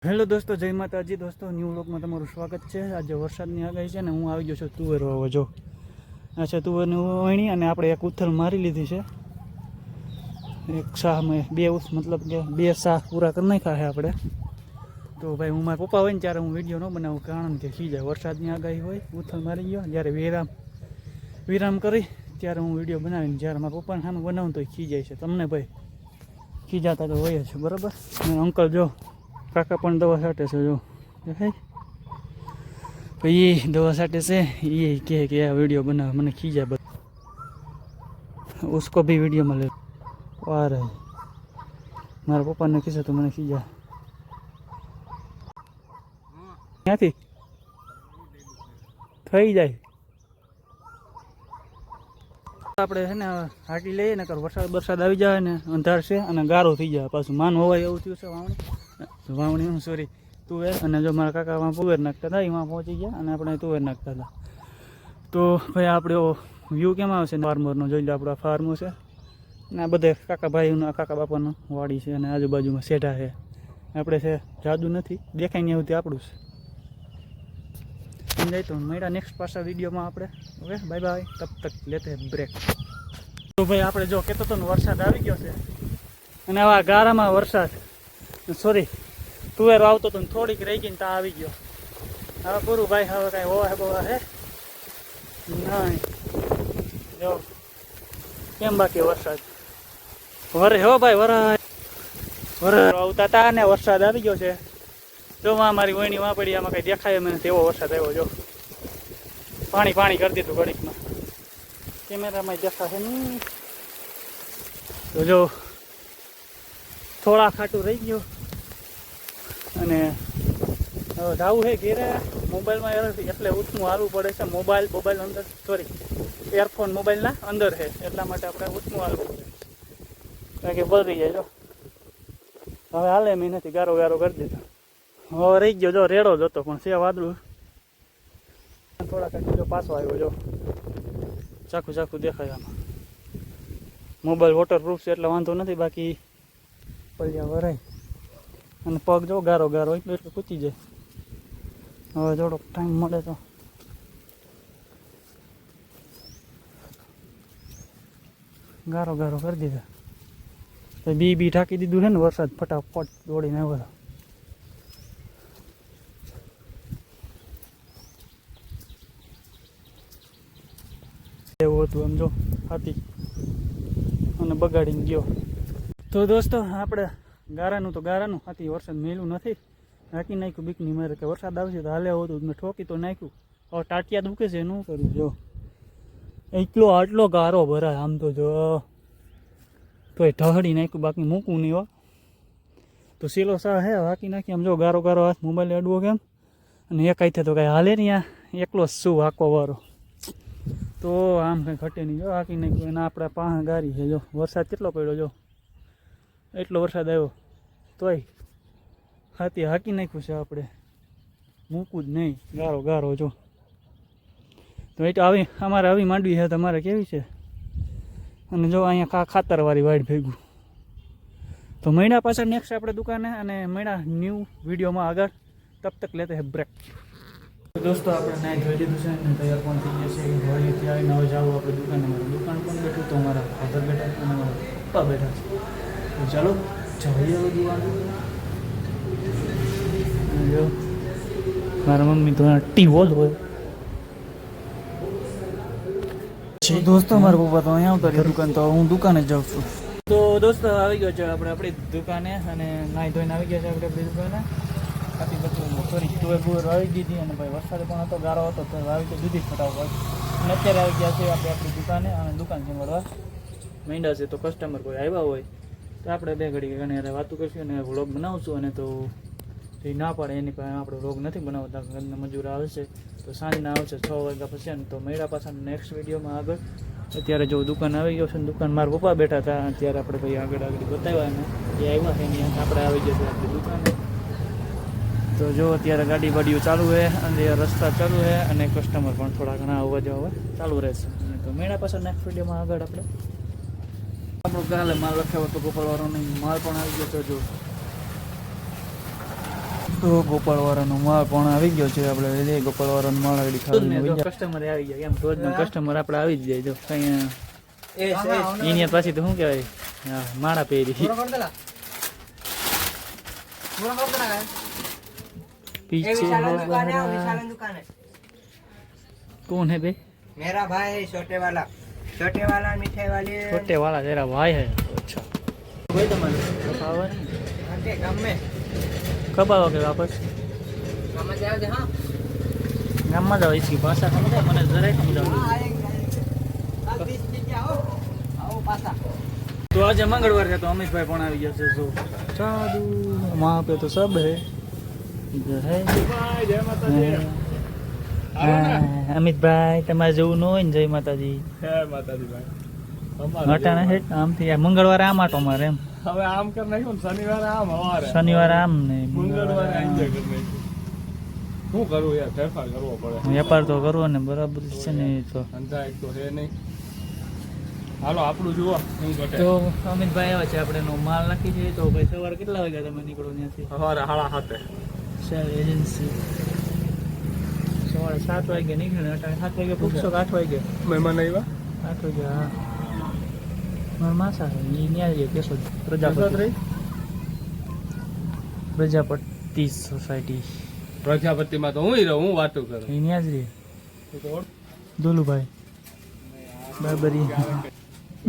Hello દોસ્તો, જય માતાજી દોસ્તો, ન્યૂ વ્લોગમાં તમારું સ્વાગત છે। આજે વરસાદની આગાહી છે ને હું આવી ગયો છું તુવેર વાવવા। જો આ છે તુવેરની વણી અને આપણે એક ઉથલ મારી લીધી છે। એક શાહ મેં મતલબ કે બે શાહ પૂરા કરી નાખ્યા છે આપણે। તો ભાઈ હું મારા પપ્પા હોય ને ત્યારે હું વિડીયો ન બનાવું, કારણ કે ખીજાય। વરસાદની આગાહી હોય, ઉથલ મારી ગયો, જ્યારે વિરામ કરી ત્યારે હું વિડીયો બનાવીને જ્યારે મારા પપ્પાને સામે બનાવું તો ખીજાય છે। તમને ભાઈ ખીજાતા તો હોય છે, બરાબર। અને અંકલ જો કાકા પણ દવા છાંટે છે, જો દેખાય ભાઈ દવા છાંટે છે। એ કે આ વિડીયો બનાવે, મને ખીજાય બસ, उसको भी वीडियो में ले। और મારા પપ્પાને કીધું તો મને ખીજાય। ક્યાંથી થઈ જાય આપણે છે ને હાટી લઈએ ને, વરસાદ આવી જાય ને, અંધાર છે અને ગારો થઈ જાય, પાછું માન હોવાય એવું થયું છે। વાવણી સોરી તુવેર। અને જો મારા કાકા તુવેર નાખતા હતા, એમાં પહોંચી ગયા અને આપણે તુવેર નાખતા હતા। તો ભાઈ આપણે વ્યૂ કેમ આવશે ફાર્મરનો, જોઈ લો। આપણો ફાર્મર છે અને આ બધે કાકા ભાઈઓના કાકા બાપાનો વાડી છે અને આજુબાજુમાં શેઢા છે। આપણે છે જાદુ નથી, દેખાય નહીં એવું આપણું છે, સમજાય। તો મળ્યા નેક્સ્ટ પાછા વિડીયોમાં આપણે। ઓકે, બાય બાય, તબ તક લેતે બ્રેક। તો ભાઈ આપણે જો કહેતો હતો ને, વરસાદ આવી ગયો છે અને આવા ગારામાં વરસાદ સોરી તુવેર આવતો હતો ને થોડીક રહી ગઈ ને તા આવી ગયો। હવે પૂરું ભાઈ, હવે કાંઈ હોવા બોવા હે નહીં। જો કેમ બાકી વરસાદ વરે હો ભાઈ, વરે આવતા હતા ને વરસાદ આવી ગયો છે। જો મારી વહીણી વાં પડી, આમાં કંઈ દેખાય મને તેવો વરસાદ આવ્યો। જો પાણી કરી દીધું ઘડીકમાં, કેમેરામાં દેખાશે નહીં તો જો થોડા ખાટું રહી ગયું। અને હવે જાવું છે ઘેરે। મોબાઈલમાં એટલે ઊંચું હાલવું પડે છે, મોબાઈલ અંદર સોરી એરફોન મોબાઈલના અંદર છે, એટલા માટે આપણે ઊંચું હાલવું પડે, કારણ કે બળી જાય। જો હવે હાલે મેં નથી, ગારો કરી દીધો। હવે રહી ગયો, જો રેડો જ હતો પણ છે વાદળું, થોડા કાંઈ જો પાછો આવ્યો। જો ચાકુ દેખાય આમાં, મોબાઈલ વોટરપ્રૂફ છે એટલે વાંધો નથી, બાકી પલ્યા વરાય અને પગ જો ગારો એટલે કૂચી જાય। હવે થોડોક ટાઈમ મળે તો ગારો કરી દીધા। તો બી ઢાંકી દીધું છે ને, વરસાદ ફટાફટ દોડીને આવ્યો। એવું હતું એમ, જો હાથી અને બગાડીને ગયો। તો દોસ્તો આપણે ગારાનું હાથી વરસાદ મેલું નથી, નાખી નાખ્યું બીકની મારે કે વરસાદ આવશે તો હાલે હોતું, મેં ઠોકી તો નાખ્યું। હવે ટાટિયા દુખે છે, એનું કરું। જો આટલો ગારો ભરાય આમ તો, જો તોય ઢહડી નાખ્યું, બાકી મૂકવું નહીં હો। તો સીલો સા હે હાકી નાખી આમ, જો ગારો હાથ મોબાઈલ અડવો કેમ, અને એક આઈથે તો કાંઈ હાલે નહીં, એકલો જ શું હાંકવા વાળો, તો આમ કંઈ ઘટે નહીં। જો હાંકી નાખ્યું અને આપણે પાસે ગારી છે। જો વરસાદ કેટલો પડ્યો, જો એટલો વરસાદ આવ્યો તોય હાથી હાંકી નાખ્યું છે, આપણે મૂકવું જ નહીં, ગારો જો। તો એ તો અમારે આવી માંડવી છે, તમારે કેવી છે? અને જો અહીંયા ખાતરવાળી વાડ ભેગું। તો મહિના પાછળ નેક્સ્ટ આપણે દુકાને અને મહિના ન્યૂ વિડીયોમાં આગળ, તબ તક લેતે હે બ્રેક। દોસ્તો આપણે નાઈ ધોઈ લીધું છે ને તૈયાર પણ થઈ ગયા છે, હોળીથી આવીને હવે જાવ આપણે દુકાને। મારું દુકાન પણ બેઠું તો મારા ફાધર બેઠા છે અને મારા પપ્પા બેઠા છે, તો ચાલો જઈએ હવે દુકાન। જો મારા મમ્મી તો ટીવો જ હોય છે। દોસ્તો મારા પપ્પા તો અહીંયા આવતા દુકાન, તો હું દુકાને જ જાઉં છું। તો દોસ્તો આવી ગયો છે આપણે આપણી દુકાને, અને નાઈ ધોઈને આવી ગયા છે આપણે આપણી દુકાને। આથી બધું સોરી તુવેર આવી દીધી, અને ભાઈ વરસાદ પણ હતો, ગારો હતો, તો આવી તો દીધી ફટાફટ। અને અત્યારે આવી ગયા છે આપણે આપણી દુકાને, અને દુકાન સંભાળવા માંડ્યા છે। તો કસ્ટમર કોઈ આવ્યા હોય તો આપણે બે ઘડી ઘણી વાતું કરીશું અને વ્લોગ બનાવશું। અને તો એ ના પાડે એની પાસે આપણે વ્લોગ નથી બનાવતા, ઘરના મજૂર આવશે તો સાંજના આવશે 6 વાગ્યા પછી। ને તો મળ્યા પાછા નેક્સ્ટ વિડીયોમાં આગળ। અત્યારે જો દુકાન આવી ગયો છે, દુકાન મારા પપ્પા બેઠા હતા, અત્યારે આપણે ભાઈ આગળ બતાવ્યા અને એ આવ્યા છે એની આપણે આવી જશે આપણી દુકાને। તો જો અત્યારે ગાડી બાડીઓ ચાલુ છે અને રસ્તા ચાલુ છે, અને કસ્ટમર પણ થોડા ઘણા આવવા જવા ચાલુ રહેશે। તો મળ્યા પાછા નેક્સ્ટ વિડીયોમાં આગળ આપણે। આપણો કાલે માલ લખાવ્યો તો ગોપાલવાળાનો માલ પણ આવી ગયો છે। જો તો ગોપાળવાળાનો માળ પણ આવી ગયો છે. આપણે જઈએ ગોપાળવાળાનો માળ આગળ ખાવાનું. કસ્ટમર આવી ગયા એમ રોજનો કસ્ટમર આપણે આવી જ જાય. જો કઈ એની પાછી તો શું કહેવાય હા માળા પહેરી पीछे कौन है बे? मेरा भाई है छोटे वाला मिठाई वाली छोटे वाला तेरा भाई है. अच्छा भाई तुम्हारे कब आओ आके गांव में कब आओगे वापस? गांव में जाओगे हां गांव में जाओ. इसकी भाषा समझे मैंने जरा समझाओ. कल 20 की क्या हो आओ पासा. तो आज मंगलवार है तो अमित भाई પણ આવી ગયા છે. જો સાદુ वहाँ पे तो सब है. इधर है जय माताजी. અમિત ભાઈ તમારે જવું ન હોય ને જય માતાજી. જય માતાજી ભાઈ. હટાણે હેઠ આમથી મંગળવારે આમ આટો મારે એમ. હવે આમ કર નાખ્યું ને શનિવારે આમ હવારે શનિવારે આમ ને મંગળવારે એન્જોય કરી નાખ્યું. શું કરવું યાર ફેરફાર કરવો પડે. વેપાર તો કરવો ને બરાબર છે ને એ તો. ધંધા એક તો હે નહીં. હાલો આપણું જુઓ શું ઘટે. તો અમિતભાઈ આવ્યા છે આપણે નો માલ નાખી છે. તો ભાઈ સવારે કેટલા વાગ્યા તમે નીકળો ત્યાંથી? સવારે 7:30 સર એજન્સી સવારે 7 વાગે નીકળે. 7 વાગે પૂછશો કે 8 વાગે? મહેમાન આવ્યા 8 વાગે હા. મારા માસા છે એ ન્યા જઈએ કેશો પ્રજાપતિ સોસાયટી પ્રજાપતિમાં તો હું રહું હું વાતો કરું. એ ન્યા જ રહે. તું તો ઓળ. દોલુભાઈ બાબરી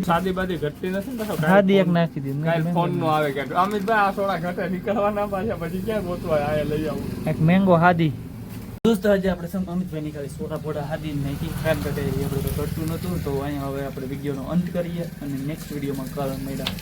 શાદી બાદી ઘટતી નથી ને પાછો ખાદી એક નાખી દીધી. કાલ ફોન નો આવે કે અમિતભાઈ આ સોડા ઘટે નીકળવાના પાછા પછી ક્યાં ગોતવા આયા લઈ આવું. એક મેંગો હાદી. દોસ્તો આજે આપણે અમિતભાઈ ની ખાલી સોડા ફોડા હાદી નાખી કારણ કે આપણે તો ઘટતું નહોતું. તો અહીંયા હવે આપણે વિડીયોનો અંત કરીએ અને નેક્સ્ટ વિડીયોમાં કાલ મળ્યા.